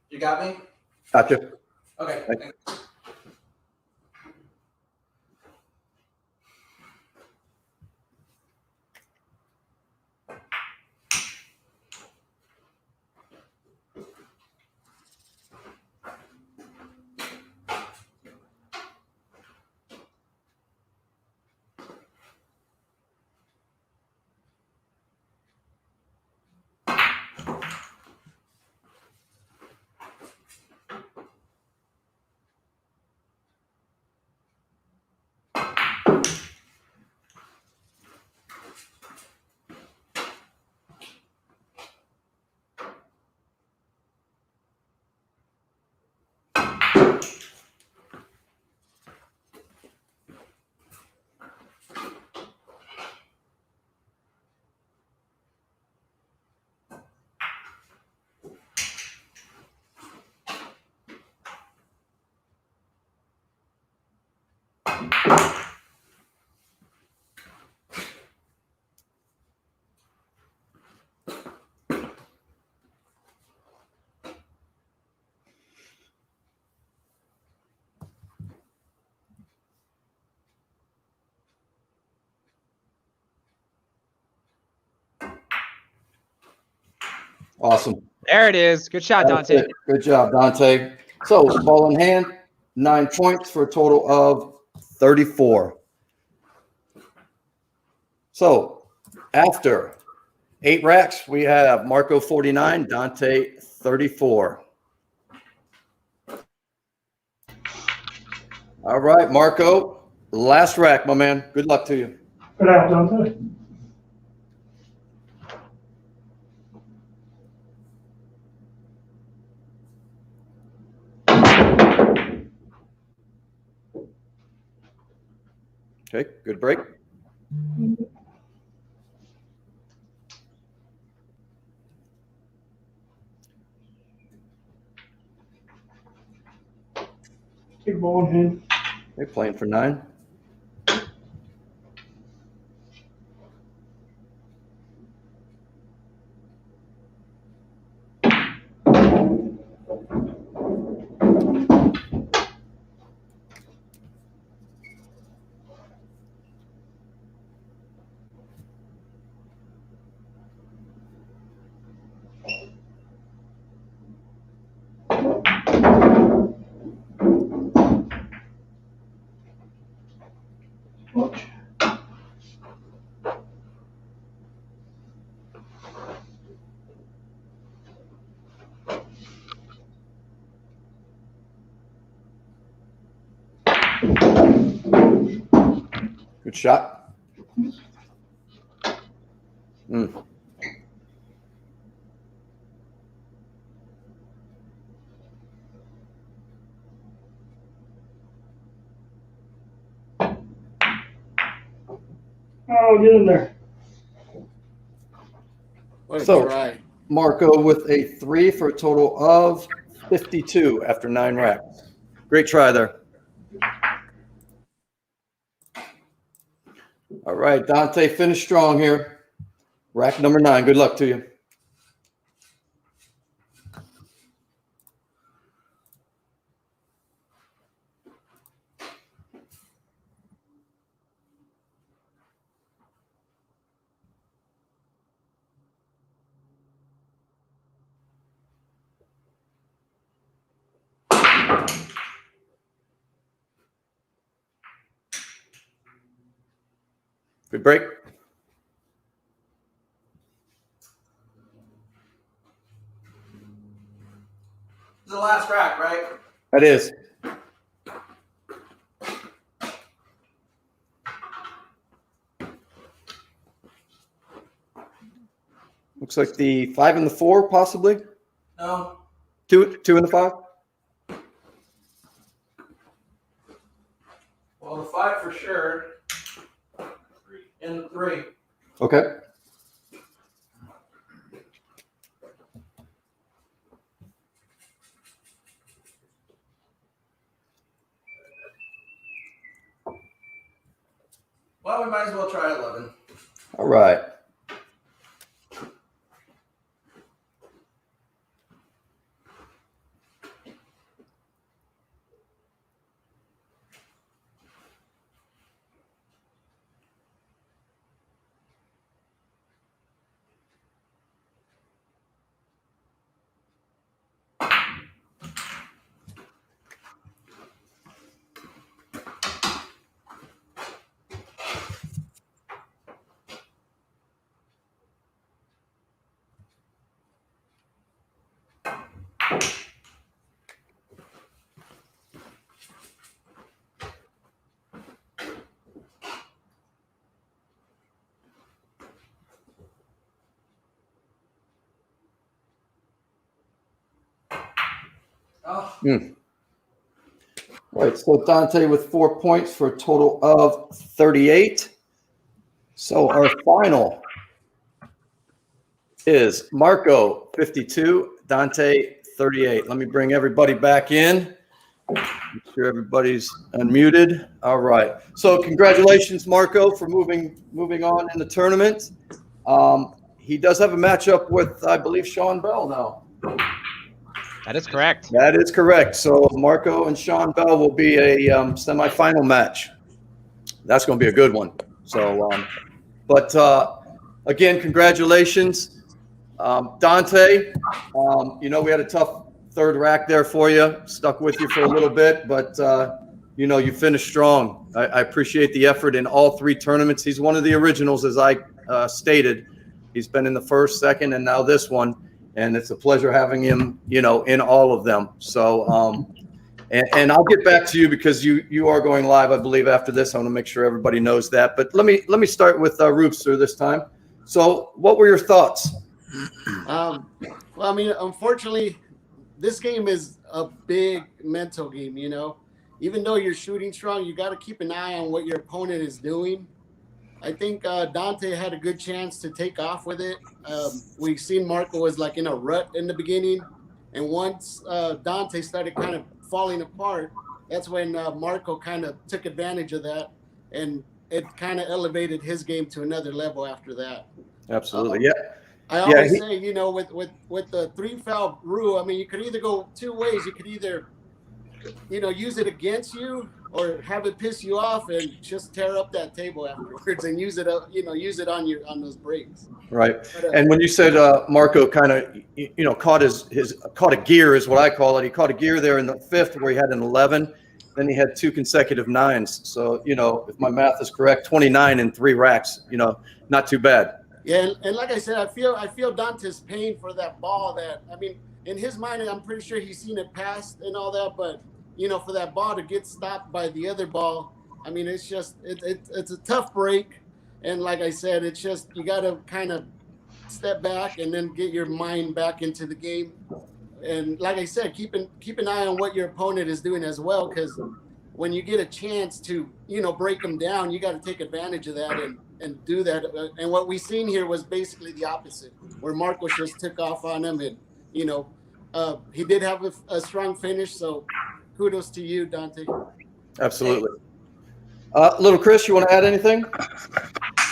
You got me? Gotcha. Okay. Thank- Thanks. Awesome. There it is. Good shot, That's Dante. it. Good job, Dante. So ball in hand, 9 points for a total of 34. So after 8 racks, we have Marco 49, Dante 34. All right, Marco, last rack, my man. Good luck to you. Good out, Dante. Okay, good break. Take ball in hand. Okay, playing for 9. Watch. Good shot. Mm. Oh, get in there. What a So- try. Marco with a 3 for a total of 52 after 9 racks. Great try there. All right, Dante, finish strong here. Rack number 9. Good luck to you. Good break. This is the last rack, right? That is. Looks like the 5 and the 4, possibly. No. 2 and the 5. Well, the 5 for sure. And the 3. Okay. Well, we might as well try 11. All right. Oh, Right, so Dante with 4 points for a total of 38. So our final is Marco 52, Dante 38. Let me bring everybody back in. Make sure everybody's unmuted. All right. So congratulations, Marco, for moving on in the tournament. He does have a matchup with, I believe, Sean Bell now. That is correct. That is correct. So Marco and Sean Bell will be a semifinal match. That's going to be a good one. So, again, congratulations, Dante. We had a tough third rack there for you. Stuck with you for a little bit, but you finished strong. I appreciate the effort in all 3 tournaments. He's one of the originals, as I stated. He's been in the first, second, and now this one. And it's a pleasure having him, in all of them. So, and I'll get back to you because you are going live, I believe, after this. I want to make sure everybody knows that. But let me start with Roopster this time. So, what were your thoughts? Well, I mean, unfortunately, this game is a big mental game. Even though you're shooting strong, you got to keep an eye on what your opponent is doing. I think Dante had a good chance to take off with it. We've seen Marco was like in a rut in the beginning. And once Dante started kind of falling apart, that's when Marco kind of took advantage of that. And it kind of elevated his game to another level after that. Absolutely. Yeah. I always say, with the 3-foul rule, I mean, you could either go 2 ways. You could either, use it against you or have it piss you off and just tear up that table afterwards and use it on those breaks. Right. But, And when you said Marco kind of, caught caught a gear is what I call it. He caught a gear there in the 5th where he had an 11. Then he had 2 consecutive 9s. So, if my math is correct, 29 in 3 racks, not too bad. Yeah, and like I said, I feel Dante's pain for that ball. That, I mean, in his mind, I'm pretty sure he's seen it pass and all that, but for that ball to get stopped by the other ball, I mean, it's just it's a tough break, and like I said, it's just you got to kind of step back and then get your mind back into the game, and like I said, keep an eye on what your opponent is doing as well, because when you get a chance to break them down, you got to take advantage of that and do that. And what we seen here was basically the opposite, where Marcos just took off on him, and he did have a strong finish. So kudos to you, Dante. Absolutely. Little Chris, you want to add anything?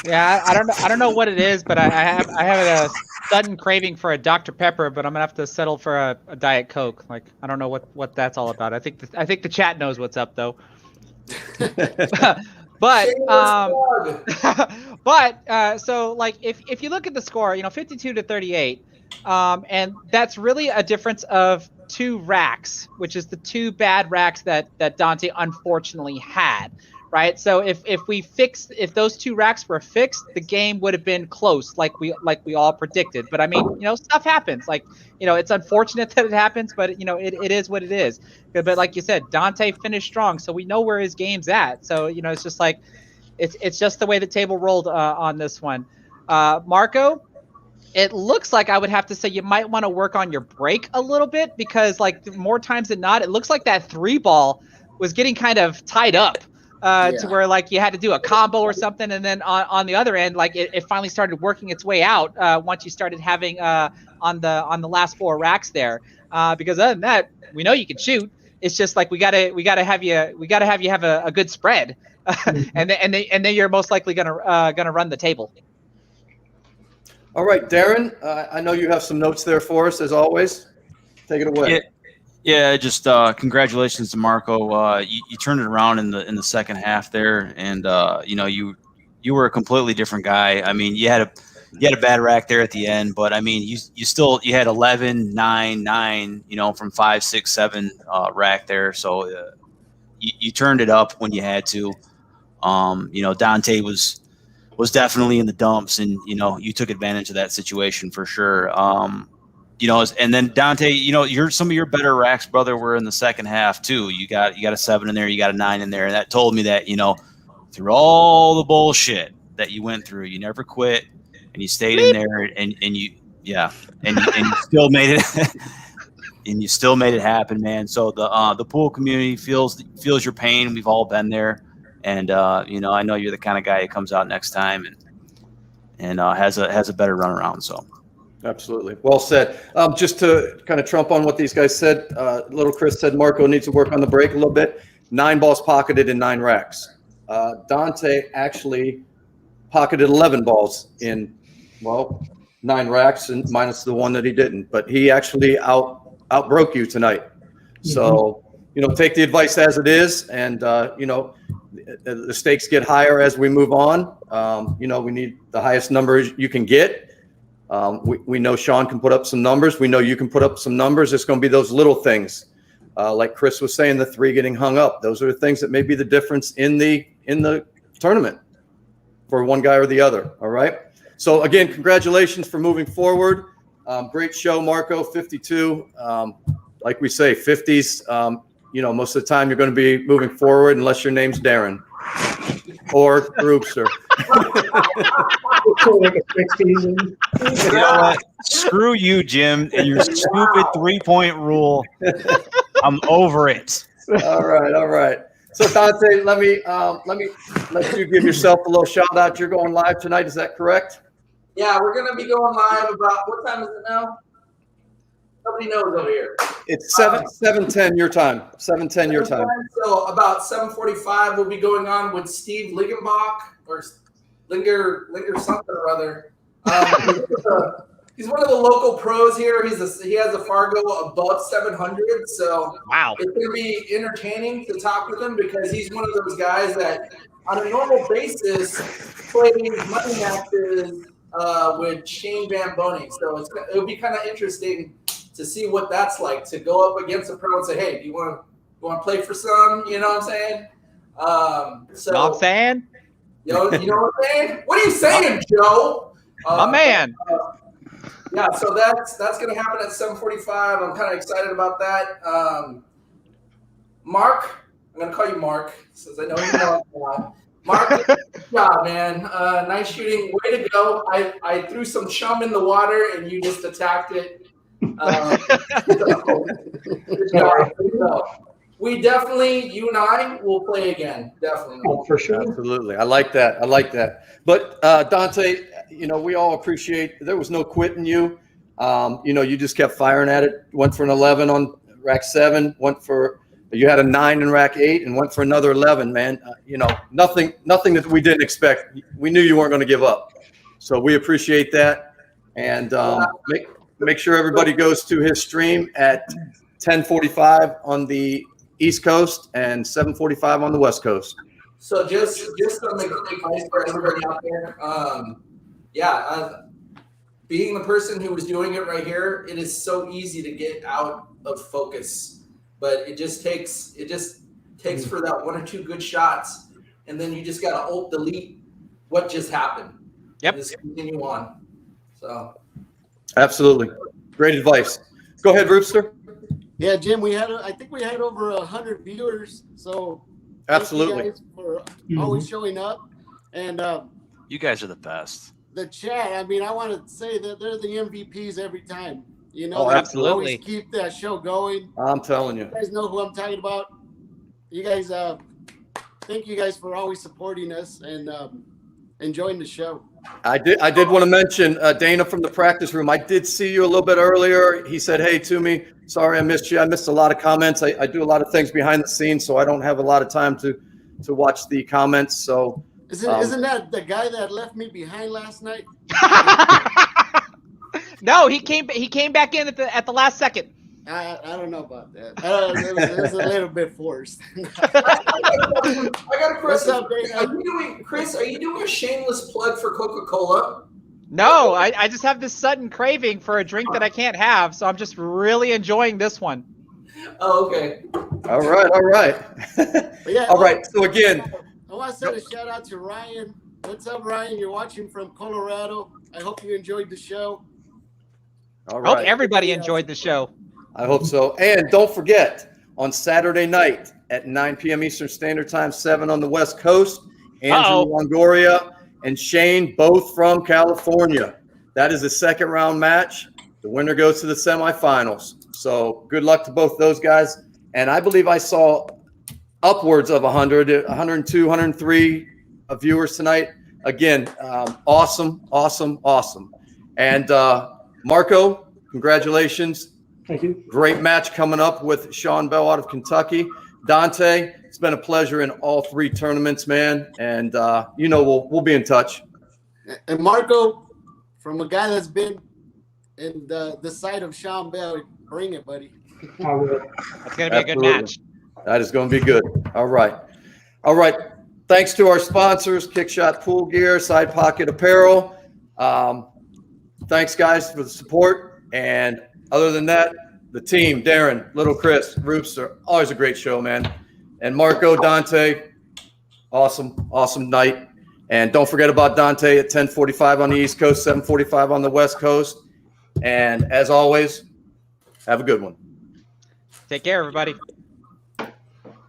Yeah, I don't know what it is, but I have a sudden craving for a Dr. Pepper, but I'm gonna have to settle for a Diet Coke. Like, I don't know what that's all about. I think the chat knows what's up though. But so like if you look at the score, 52-38, and that's really a difference of 2 racks, which is the 2 bad racks that Dante unfortunately had. Right. So if those 2 racks were fixed, the game would have been close, like we all predicted. But I mean, stuff happens. Like, it's unfortunate that it happens, but it is what it is. But like you said, Dante finished strong, so we know where his game's at. So it's just like it's just the way the table rolled on this one. Marco, it looks like I would have to say you might want to work on your break a little bit, because like more times than not, it looks like that 3 ball was getting kind of tied up. To where like you had to do a combo or something, and then on the other end, like it finally started working its way out once you started having on the last 4 racks there. Because other than that, we know you can shoot, It's just like we gotta have you have a good spread, and then you're most likely gonna run the table. All right, Darren, I know you have some notes there for us as always. Take it away. Yeah, just congratulations to Marko. You turned it around in the second half there, and you were a completely different guy. I mean, you had a bad rack there at the end, but I mean, you had 11, 9, 9, from 5, 6, 7 rack there. So you turned it up when you had to. Dante was definitely in the dumps, and you took advantage of that situation for sure. And then Dante, some of your better racks, brother, were in the second half too. You got a 7 in there, you got a 9 in there, and that told me that through all the bullshit that you went through, you never quit, and you stayed in there, and you still made it, and you still made it happen, man. So the pool community feels your pain. We've all been there, and I know you're the kind of guy who comes out next time and has a better run around. So. Absolutely. Well said. Just to kind of trump on what these guys said, little Chris said Marko needs to work on the break a little bit. 9 balls pocketed in 9 racks. Dante actually pocketed 11 balls in, 9 racks, and minus the one that he didn't. But he actually outbroke you tonight. So, take the advice as it is, and, the stakes get higher as we move on. We need the highest numbers you can get. We know Sean can put up some numbers. We know you can put up some numbers. It's going to be those little things. Like Chris was saying, the 3 getting hung up. Those are the things that may be the difference in the tournament for one guy or the other. All right. So again, congratulations for moving forward. Great show, Marko. 52. Like we say, 50s. Most of the time you're going to be moving forward unless your name's Darren or Groupster. Like a 60s. You know what? Screw you, Jim, and your stupid 3-point rule. I'm over it. All right. So Dante, let me let you give yourself a little shout out. You're going live tonight, is that correct? Yeah, we're gonna be going live about what time is it now? Nobody knows over here. It's 7:10 your time. 7:10 your time. So about 7:45, we'll be going on with Steve Lingenbach or Linger something or other. He's one of the local pros here. He has a Fargo above 700, so Wow, it's going to be entertaining to talk with him because he's one of those guys that, on a normal basis, plays money matches with Shane Van Boning. So it'll be kind of interesting to see what that's like to go up against a pro and say, "Hey, do you want to play for some?" You know what I'm saying? you know what I'm saying? You know what I'm saying? What are you saying, Joe? My man. Yeah, so that's going to happen at 7:45. I'm kind of excited about that. Mark, I'm going to call you Mark since I know you know now. Mark, good job, man. Nice shooting. Way to go. I threw some chum in the water and you just attacked it. Good job. We definitely, you and I, will play again. Definitely. Oh, for sure. Absolutely. I like that. But Dante, we all appreciate there was no quitting you. You just kept firing at it. Went for an 11 on rack 7. You had a 9 in rack 8 and went for another 11, man. Nothing that we didn't expect. We knew you weren't going to give up. So we appreciate that. And make sure everybody goes to his stream at 10:45 on the East Coast and 7:45 on the West Coast. So just some advice for everybody out there. Being the person who was doing it right here, it is so easy to get out of focus, but it just takes for that 1 or 2 good shots, and then you just got to alt delete what just happened. Yep. And just continue on. So. Absolutely. Great advice. Go ahead, Roopster. Yeah, Jim, I think we had over 100 viewers. So Absolutely. thank you guys for always showing up. And You guys are the best. the chat, I want to say that they're the MVPs every time. Oh, they absolutely. always keep that show going. I'm telling you. You guys know who I'm talking about. You guys, thank you guys for always supporting us and enjoying the show. I did want to mention Dana from the practice room. I did see you a little bit earlier. He said, "Hey, to me, sorry I missed you. I missed a lot of comments. I do a lot of things behind the scenes, so I don't have a lot of time to watch the comments." So Isn't that the guy that left me behind last night? No, he came back in at the last second. I don't know about that. It was a little bit forced. I got a What's question. up, Dana? Chris, are you doing a shameless plug for Coca-Cola? No, I just have this sudden craving for a drink that I can't have, so I'm just really enjoying this one. Oh, okay. all right. Yeah, All right. So again, I want to send a shout out to Ryan. What's up, Ryan? You're watching from Colorado. I hope you enjoyed the show. all I hope right. everybody enjoyed the show. I hope so. And don't forget, on Saturday night at 9 p.m. Eastern Standard Time, 7 on the West Coast, Andrew Longoria and Shane, both from California. That is a second round match. The winner goes to the semifinals. So good luck to both those guys. And I believe I saw upwards of 100, 102, 103 viewers tonight. Again, awesome. And Marko, congratulations. Thank you. Great match coming up with Sean Bell out of Kentucky. Dante, it's been a pleasure in all 3 tournaments, man. And we'll be in touch. And Marko, from a guy that's been in the side of Sean Bell, bring it, buddy. I will. That's gonna be a good Absolutely. match. That is going to be good. All right. Thanks to our sponsors, Kickshot Pool Gear, Side Pocket Apparel. Thanks, guys, for the support. And other than that, the team, Darren, Little Chris, Roopster, always a great show, man. And Marko, Dante, awesome night. And don't forget about Dante at 10:45 on the East Coast, 7:45 on the West Coast. And as always, have a good one. Take care, everybody.